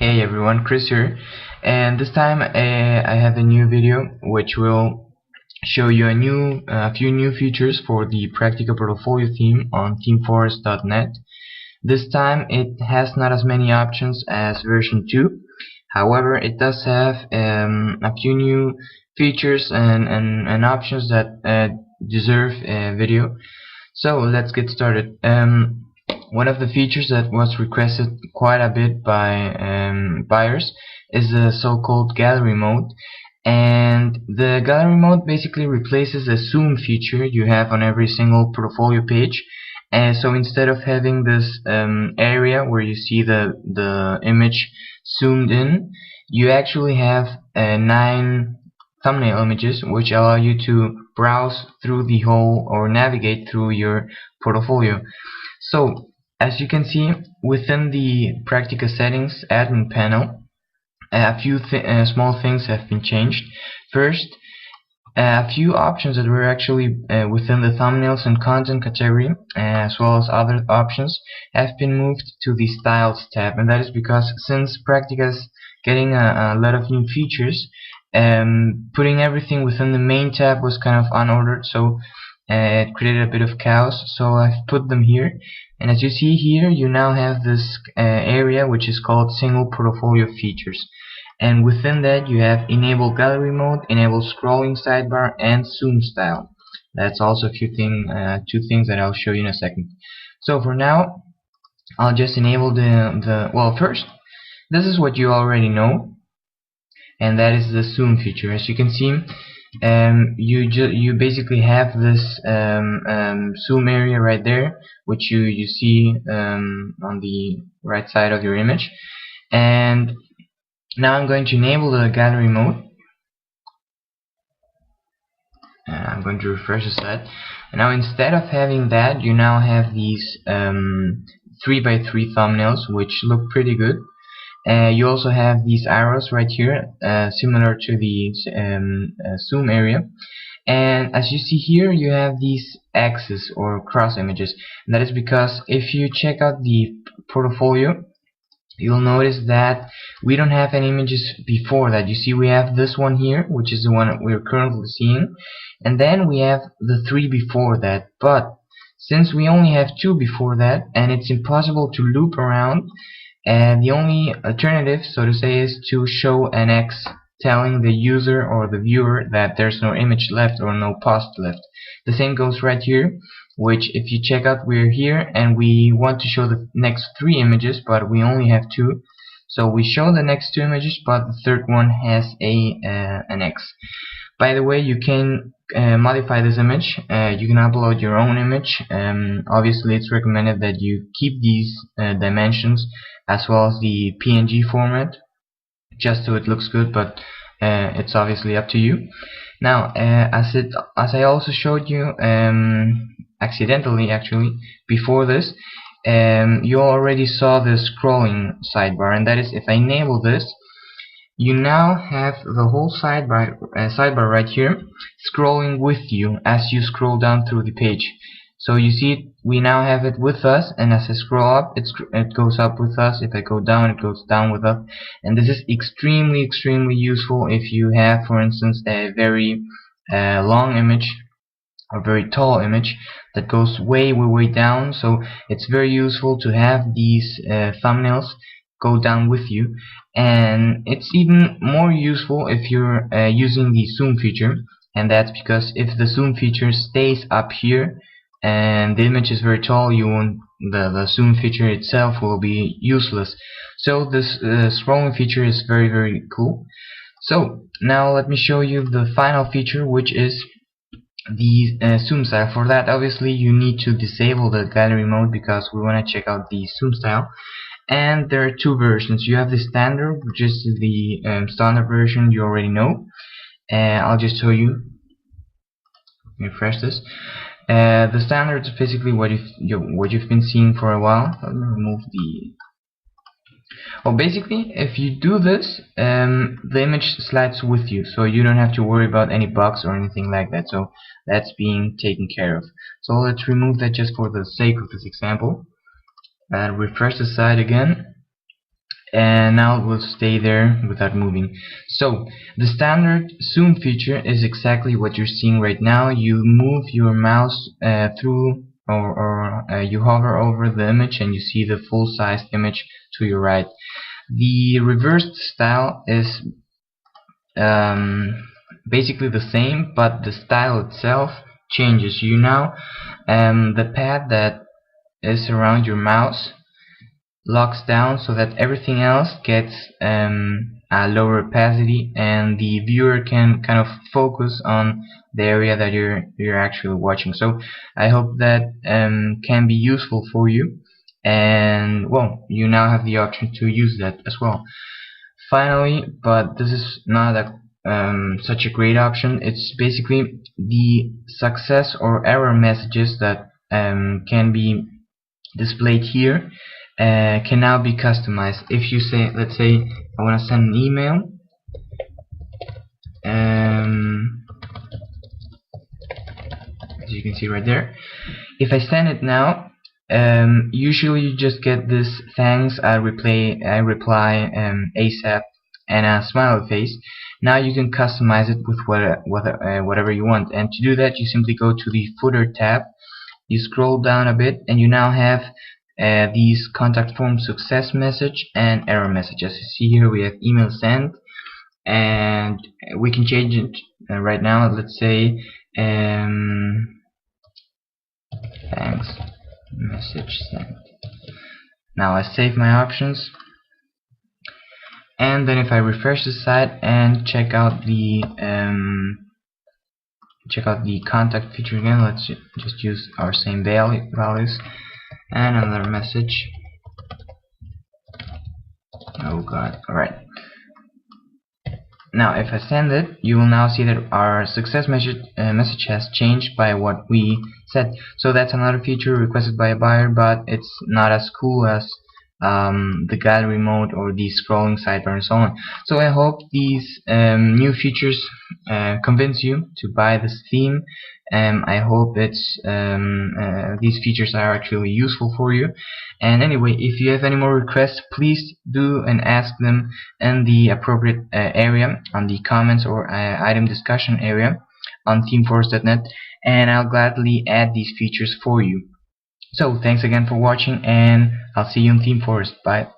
Hey everyone, Chris here, and this time I have a new video which will show you a few new features for the Practica portfolio theme on themeforest.net. This time it has not as many options as version 2. However, it does have a few new features and options that deserve a video. So let's get started. One of the features that was requested quite a bit by buyers is the so-called gallery mode, and the gallery mode basically replaces the zoom feature you have on every single portfolio page. And so instead of having this area where you see the image zoomed in, you actually have 9 thumbnail images which allow you to browse through the whole or navigate through your portfolio. So as you can see, within the Practica settings admin panel, a few small things have been changed. First, a few options that were actually within the thumbnails and content category, as well as other options, have been moved to the styles tab, and that is because since Practica is getting a lot of new features, putting everything within the main tab was kind of unordered, so it created a bit of chaos. So I've put them here, and as you see here, you now have this area which is called single portfolio features, and within that you have enable gallery mode, enable scrolling sidebar, and zoom style. That's also two things that I'll show you in a second. So for now, I'll just enable well, first, this is what you already know, and that is the zoom feature. As you can see, you basically have this zoom area right there, which you see on the right side of your image. And now I'm going to enable the gallery mode. I'm going to refresh the site. And now instead of having that, you now have these 3x3 thumbnails, which look pretty good. You also have these arrows right here, similar to the zoom area. And as you see here, you have these axes or cross images. And that is because if you check out the portfolio, you'll notice that we don't have any images before that. You see, we have this one here, which is the one we're currently seeing, and then we have the 3 before that. But since we only have 2 before that, and it's impossible to loop around, and the only alternative, so to say, is to show an X telling the user or the viewer that there's no image left or no post left. The same goes right here, which if you check out, we're here and we want to show the next 3 images, but we only have 2. So we show the next 2 images, but the third one has an X. By the way, you can modify this image. You can upload your own image. Obviously, it's recommended that you keep these dimensions as well as the PNG format, just so it looks good, but it's obviously up to you. Now, as I also showed you accidentally, actually, before this, you already saw the scrolling sidebar, and that is, if I enable this, you now have the whole sidebar right here scrolling with you as you scroll down through the page. So you see, we now have it with us, and as I scroll up, it goes up with us. If I go down, it goes down with us. And this is extremely useful if you have, for instance, a very long image or very tall image that goes way down. So it's very useful to have these thumbnails go down with you, and it's even more useful if you're using the zoom feature, and that's because if the zoom feature stays up here and the image is very tall, the zoom feature itself will be useless. So this scrolling feature is very cool. So now let me show you the final feature, which is the zoom style. For that, obviously, you need to disable the gallery mode because we want to check out the zoom style. And there are 2 versions. You have the standard, which is the standard version you already know. I'll just show you. Refresh this. The standard is basically what you've been seeing for a while. Let me remove the. Well, basically, if you do this, the image slides with you, so you don't have to worry about any bugs or anything like that. So that's being taken care of. So let's remove that just for the sake of this example. Refresh the site again, and now it will stay there without moving. So the standard zoom feature is exactly what you're seeing right now. You move your mouse through or you hover over the image and you see the full-sized image to your right. The reversed style is basically the same, but the style itself changes. You now the pad that is around your mouse locks down so that everything else gets a lower opacity, and the viewer can kind of focus on the area that you're actually watching. So I hope that can be useful for you, and well, you now have the option to use that as well. Finally, but this is not such a great option, it's basically the success or error messages that can be displayed here can now be customized. If you say, let's say I want to send an email, as you can see right there, if I send it now, usually you just get this thanks, I reply ASAP and a smiley face. Now you can customize it with whatever you want, and to do that you simply go to the footer tab, you scroll down a bit, and you now have these contact form success message and error message. As you see here, we have email sent, and we can change it right now. Let's say thanks, message sent. Now I save my options, and then if I refresh the site and check out the contact feature again, let's just use our same values and another message. Oh god. Alright, now if I send it, you will now see that our success message has changed by what we said. So that's another feature requested by a buyer, but it's not as cool as the gallery mode or the scrolling sidebar and so on. So I hope these new features convince you to buy this theme. I hope it's these features are actually useful for you. And anyway, if you have any more requests, please do and ask them in the appropriate area on the comments or item discussion area on themeforest.net, and I'll gladly add these features for you. So thanks again for watching, and I'll see you in ThemeForest. Bye.